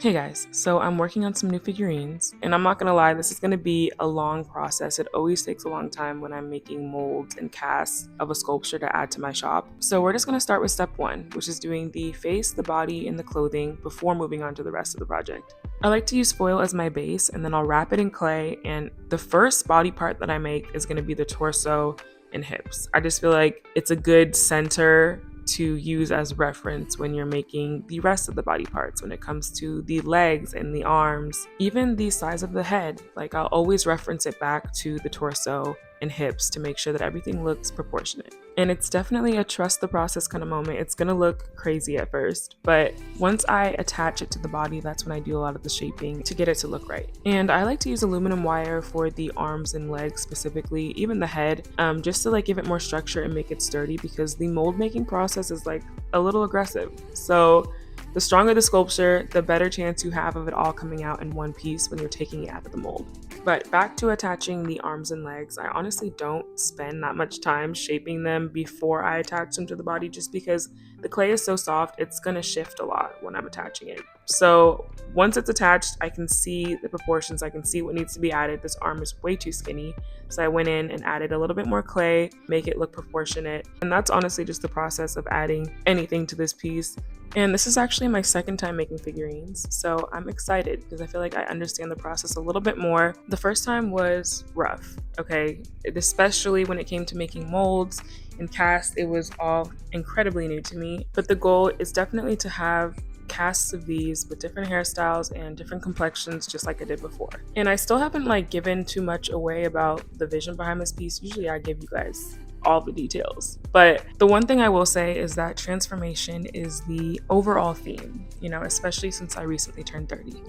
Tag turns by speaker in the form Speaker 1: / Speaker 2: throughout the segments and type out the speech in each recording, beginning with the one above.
Speaker 1: Hey guys, so I'm working on some new figurines, and I'm not gonna lie, this is gonna be a long process. It always takes a long time when I'm making molds and casts of a sculpture to add to my shop. So we're just gonna start with step one, which is doing the face, the body, and the clothing before moving on to the rest of the project. I like to use foil as my base, and then I'll wrap it in clay, and the first body part that I make is gonna be the torso and hips. I just feel like it's a good center to use as reference when you're making the rest of the body parts when it comes to the legs and the arms, even the size of the head. Like, I'll always reference it back to the torso and hips to make sure that everything looks proportionate. And it's definitely a trust the process kind of moment. It's gonna look crazy at first, but once I attach it to the body, that's when I do a lot of the shaping to get it to look right. And I like to use aluminum wire for the arms and legs specifically, even the head, just to like give it more structure and make it sturdy, because the mold making process is like a little aggressive. So the stronger the sculpture, the better chance you have of it all coming out in one piece when you're taking it out of the mold. But back to attaching the arms and legs, I honestly don't spend that much time shaping them before I attach them to the body, just because the clay is so soft, it's gonna shift a lot when I'm attaching it. So once it's attached, I can see the proportions, I can see what needs to be added. This arm is way too skinny, so I went in and added a little bit more clay, make it look proportionate. And that's honestly just the process of adding anything to this piece. And this is actually my second time making figurines, so I'm excited because I feel like I understand the process a little bit more. The first time was rough, okay? Especially when it came to making molds and casts, it was all incredibly new to me. But the goal is definitely to have casts of these with different hairstyles and different complexions, just like I did before. And I still haven't like given too much away about the vision behind this piece. Usually I give you guys all the details. But the one thing I will say is that transformation is the overall theme, especially since I recently turned 30.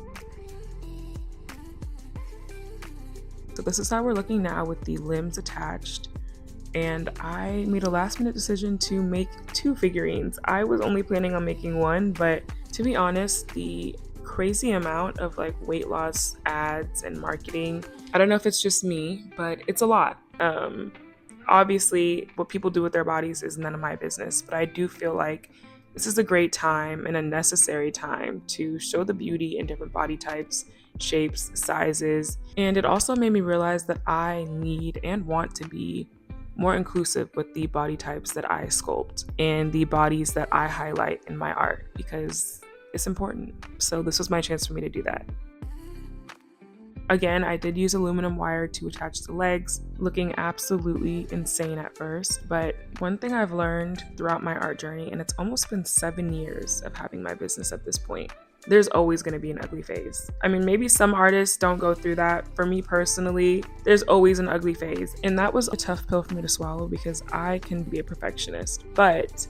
Speaker 1: So this is how we're looking now with the limbs attached. And I made a last minute decision to make 2 figurines. I was only planning on making 1, but to be honest, the crazy amount of like weight loss ads and marketing, I don't know if it's just me, but it's a lot. Obviously, what people do with their bodies is none of my business, but I do feel like this is a great time and a necessary time to show the beauty in different body types, shapes, sizes. And it also made me realize that I need and want to be more inclusive with the body types that I sculpt and the bodies that I highlight in my art, because it's important. So this was my chance for me to do that. Again, I did use aluminum wire to attach the legs, looking absolutely insane at first, but one thing I've learned throughout my art journey, and it's almost been 7 years of having my business at this point, there's always going to be an ugly phase. I mean, maybe some artists don't go through that. For me personally, there's always an ugly phase, and that was a tough pill for me to swallow because I can be a perfectionist, but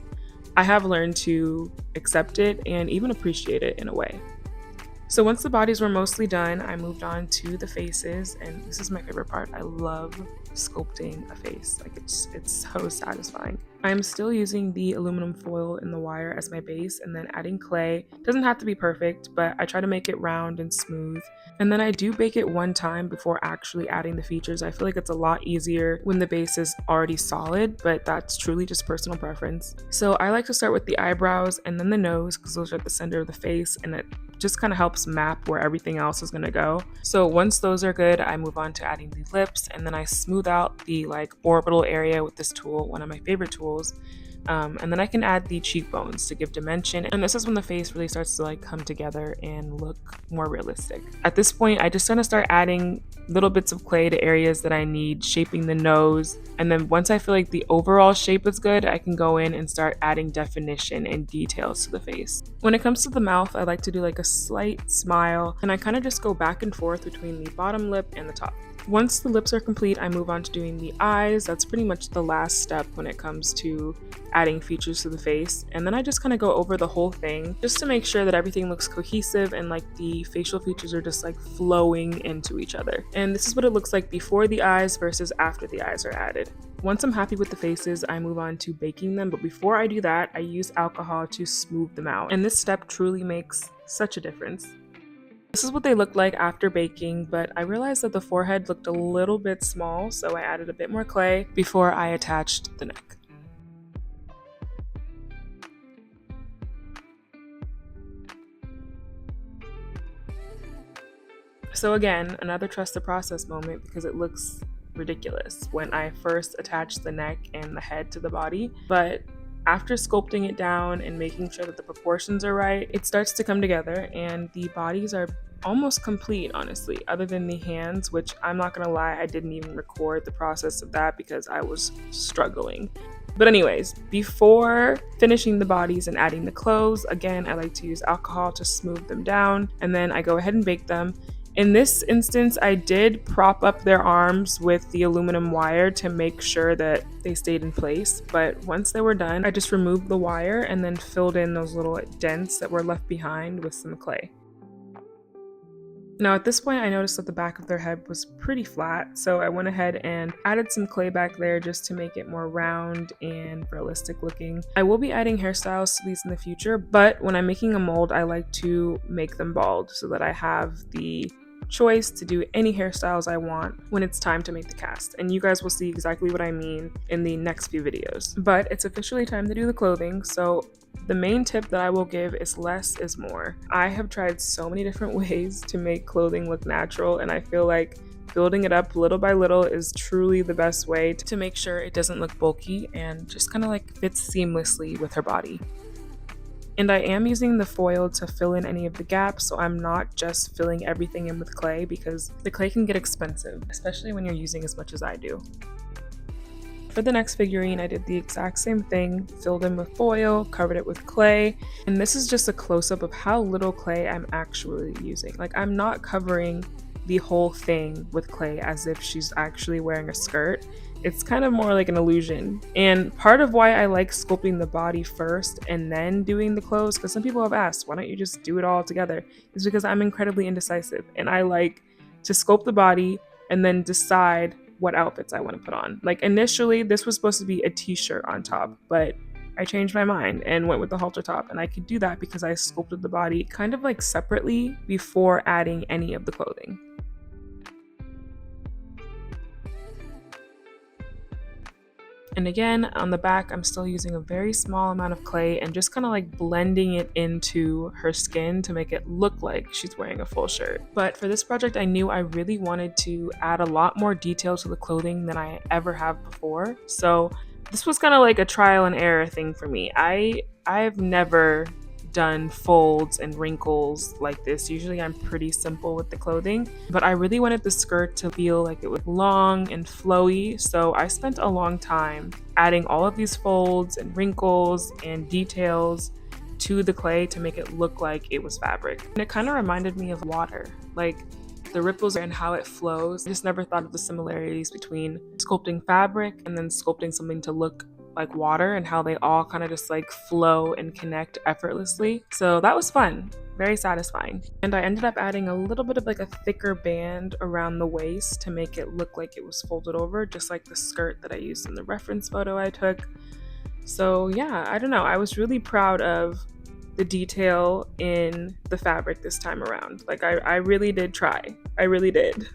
Speaker 1: I have learned to accept it and even appreciate it in a way. So once the bodies were mostly done, I moved on to the faces, and this is my favorite part. I love sculpting a face. Like, it's so satisfying. I'm still using the aluminum foil and the wire as my base, and then adding clay. It doesn't have to be perfect, but I try to make it round and smooth. And then I do bake it one time before actually adding the features. I feel like it's a lot easier when the base is already solid, but that's truly just personal preference. So I like to start with the eyebrows and then the nose, because those are at the center of the face, and it just kind of helps map where everything else is going to go. So once those are good, I move on to adding the lips, and then I smooth out the like orbital area with this tool, one of my favorite tools. And then I can add the cheekbones to give dimension. And this is when the face really starts to like come together and look more realistic. At this point, I just kind of start adding little bits of clay to areas that I need, shaping the nose. And then once I feel like the overall shape is good, I can go in and start adding definition and details to the face. When it comes to the mouth, I like to do like a slight smile, and I kind of just go back and forth between the bottom lip and the top. Once the lips are complete, I move on to doing the eyes. That's pretty much the last step when it comes to adding features to the face. And then I just kind of go over the whole thing just to make sure that everything looks cohesive and like the facial features are just like flowing into each other. And this is what it looks like before the eyes versus after the eyes are added. Once I'm happy with the faces, I move on to baking them. But before I do that, I use alcohol to smooth them out. And this step truly makes such a difference. This is what they look like after baking, but I realized that the forehead looked a little bit small, so I added a bit more clay before I attached the neck. So again, another trust the process moment because it looks ridiculous when I first attached the neck and the head to the body. But after sculpting it down and making sure that the proportions are right, it starts to come together and the bodies are almost complete, honestly, other than the hands, which I'm not gonna lie, I didn't even record the process of that because I was struggling. But anyways, before finishing the bodies and adding the clothes, again, I like to use alcohol to smooth them down, and then I go ahead and bake them. In this instance, I did prop up their arms with the aluminum wire to make sure that they stayed in place. But once they were done, I just removed the wire and then filled in those little dents that were left behind with some clay. Now at this point I noticed that the back of their head was pretty flat, so I went ahead and added some clay back there just to make it more round and realistic looking. I will be adding hairstyles to these in the future, but when I'm making a mold I like to make them bald so that I have the choice to do any hairstyles I want when it's time to make the cast, and you guys will see exactly what I mean in the next few videos. But it's officially time to do the clothing, so the main tip that I will give is less is more. I have tried so many different ways to make clothing look natural, and I feel like building it up little by little is truly the best way to make sure it doesn't look bulky and just kind of like fits seamlessly with her body. And I am using the foil to fill in any of the gaps, so I'm not just filling everything in with clay because the clay can get expensive, especially when you're using as much as I do. For the next figurine, I did the exact same thing, filled in with foil, covered it with clay, and this is just a close-up of how little clay I'm actually using. Like, I'm not covering the whole thing with clay as if she's actually wearing a skirt. It's kind of more like an illusion. And part of why I like sculpting the body first and then doing the clothes, because some people have asked, why don't you just do it all together, is because I'm incredibly indecisive and I like to sculpt the body and then decide what outfits I want to put on. Like initially this was supposed to be a t-shirt on top, but I changed my mind and went with the halter top, and I could do that because I sculpted the body kind of like separately before adding any of the clothing. And again, on the back, I'm still using a very small amount of clay and just kind of like blending it into her skin to make it look like she's wearing a full shirt. But for this project, I knew I really wanted to add a lot more detail to the clothing than I ever have before. So this was kind of like a trial and error thing for me. I've never done folds and wrinkles like this. Usually I'm pretty simple with the clothing, but I really wanted the skirt to feel like it was long and flowy, so I spent a long time adding all of these folds and wrinkles and details to the clay to make it look like it was fabric. And it kind of reminded me of water, like the ripples and how it flows. I just never thought of the similarities between sculpting fabric and then sculpting something to look like water and how they all kind of just like flow and connect effortlessly. So that was fun, very satisfying. And I ended up adding a little bit of like a thicker band around the waist to make it look like it was folded over, just like the skirt that I used in the reference photo I took. So yeah, I don't know, I was really proud of the detail in the fabric this time around. Like I really did try, I really did.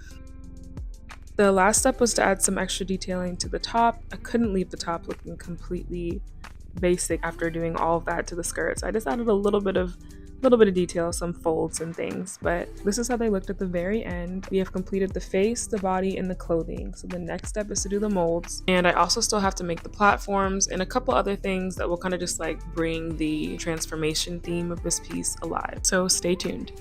Speaker 1: The last step was to add some extra detailing to the top. I couldn't leave the top looking completely basic after doing all of that to the skirts. I just added a little bit of detail, some folds and things, but this is how they looked at the very end. We have completed the face, the body, and the clothing. So the next step is to do the molds. And I also still have to make the platforms and a couple other things that will kind of just like bring the transformation theme of this piece alive. So stay tuned.